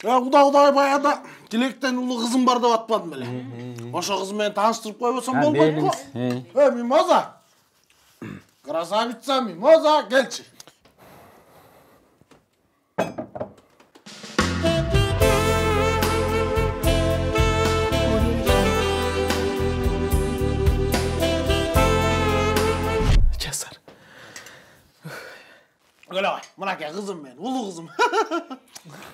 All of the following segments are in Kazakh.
Құдай баяда Тілектен ұлы қызым бар деп атпадым беле. Ошо кыз менен тааныштырып койбосом болбойт го. Мимоза. Красавица Мимоза, келчи. Жасар. Öyle mınake kızım ben, ulu kızım.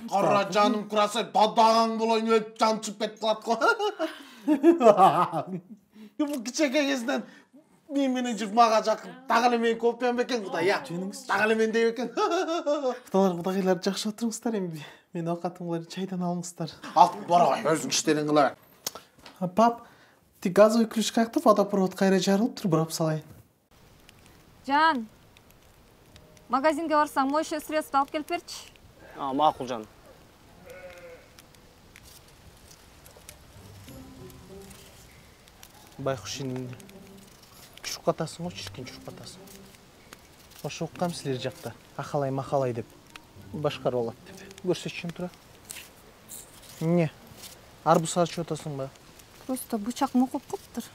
Kara canım kurasa dadağın bulayın öp can çıpet kılat ko. Bu küçük egesinden mimini cırmağa жақын. Тағалымен көппен бекен құдай, я. Тағалымен dey бекен. Құдағайлар жақсы отырыңыздар емді. Мен ауқатыңлар чайдан алыңыздар. Алып барабай, өзің іштерін қылай. Пап, ти газовый ключ қақты водопровод қайра жарылып тұр, бұрап салайын. Жан, магазинге барсаң, моющее средство алып келіп берші. Мақұл жан. Байқұш еніңде. Күшіп қатасың ғой, шіркен жүріп қатасың. Ошы ұққам сілер жақта. Ақалай-мақалай деп. Башқар олады деп. Көрсетшін тұра. Не? Арбұз арчы отасың ба? Просто бычақ моқып қыптыр.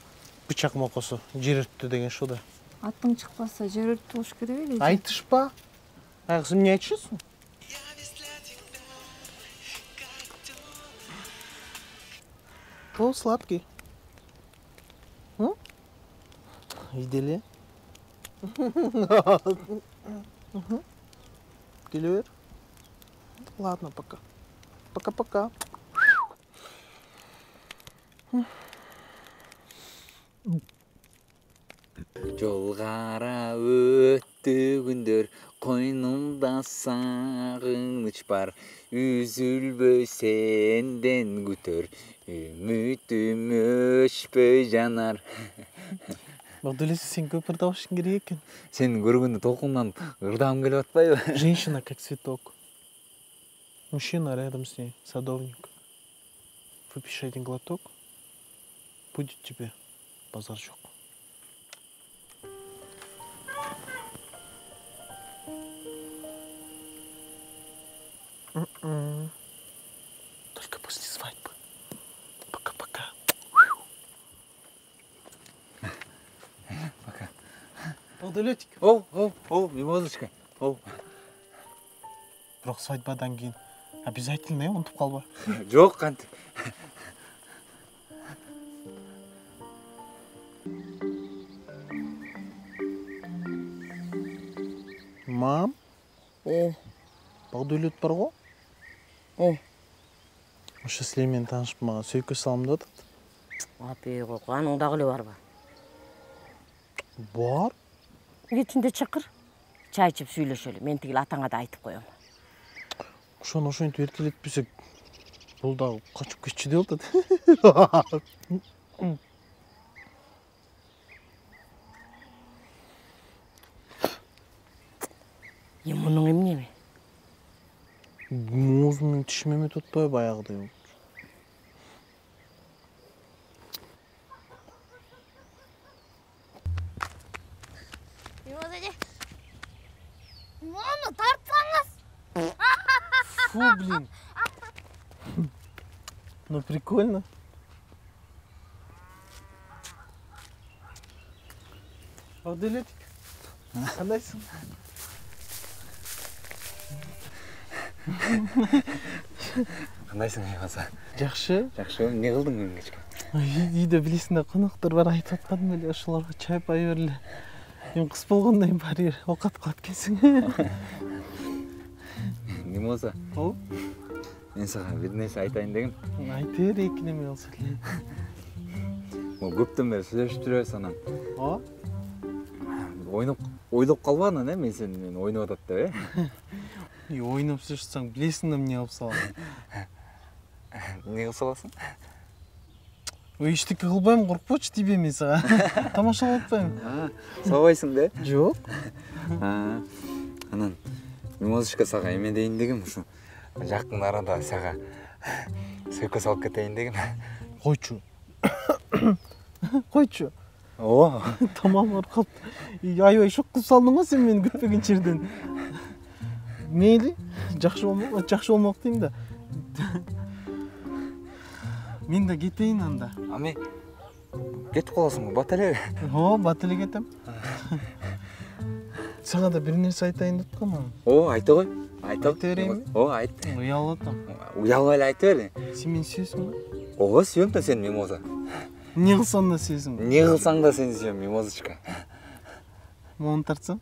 Бычақ моқысы. Жер өртті деген шуда. Аттың шықпаса жер өртті ош керек еле. Айтыш ба? Айғызым не айтышысың? Ол сладкий. Видели? Келе бер. Ладно, пока. Пока-пока. Жолғара өтті күндер, қойнымда сағыныш бар, үзілбөй сенден күтер, үмітім өшпөй жанар. Бақдөлесі сен көпір дауышын керек екен. Сен көргенде толқыннан ырдам келіп атпай ба? Женщина как цветок. Мужчина рядом с ней, садовник. Выпиши один глоток, будет тебе базар жоқ. Только после свадьбы. Пока-пока. Пока. Бақдөлетик. Мимозочка. Бірақ свадьбадан кейін обязательно ұмытып қалба. Жоқ, қанты. Мам? Бақдөлет бар ғой? Ошы сілемен танышып маған сөйке салымды отады. Апей ғой, аныңдағылы бар ба? Бар? Кетінде шықыр. Чай ішіп сөйлешелі. Мен тегіл атаңа да айтып қоям. Ошоны еркелетпесек, бұл да қачып кетші де отады. Мұның емне ме? Музының тішмеме тұтпай баяғыдай ол. Оны тартсаңыз. Фу, блин. Ну, прикольно. Бақдөлетик. Қандайсың? Қандайсың, Айғаза? Жақшы. Жақшы, не қылдың бүгін кешке? Үйде білесің, қонақтар бар, айтып атпадым әлі, ошоларға чай пай берлі. Мен қыс болғандай бар ер, оқат қылат келсің. Мимоза. Ол? Мен саған бір нәрсе айтайын дегім. Айтыр екінеме олса. Көптен бері сөйлесіп жүресіз анан. О? Ойлап қалбадың, мен сені ойнап атат деп, Ойнап сөйлесең, білесің да не қылып салам. Не қылып саласың? Ештеңе қылбаймын, қорықпашы тебе мен саған. Тамашалатпаймын. Сабайсың да? Жоқ. Анан, Мимозочка саға еме дейін дегім, жақын арада саға сөйке салып кетейін дегім. Қойчу. Қойчу. О. Тамам арқалып. Айбай шоқ қылып салдың ғой сен мені күтпеген жерден. Мейлі, жақсы болмақ деймін да. Мен да кетейін анда. Ами кетіп қаласың ғой, бат эле. Бат эле кетем. Сага да бир нерсе айтайын деп калмам. Айта ғой. Айта берейинби? Айт. Уялып атам. Уялбай эле айта бер. Сен мени сүйөсүң ба? Ого, сүйөм да сени, Мимоза. Не кылсам да сүйөсүң ба? Не кылсаң да сени сүйөм, Мимозочка. Моуну тартсам?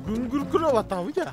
Күн күркүрөп атабы жа.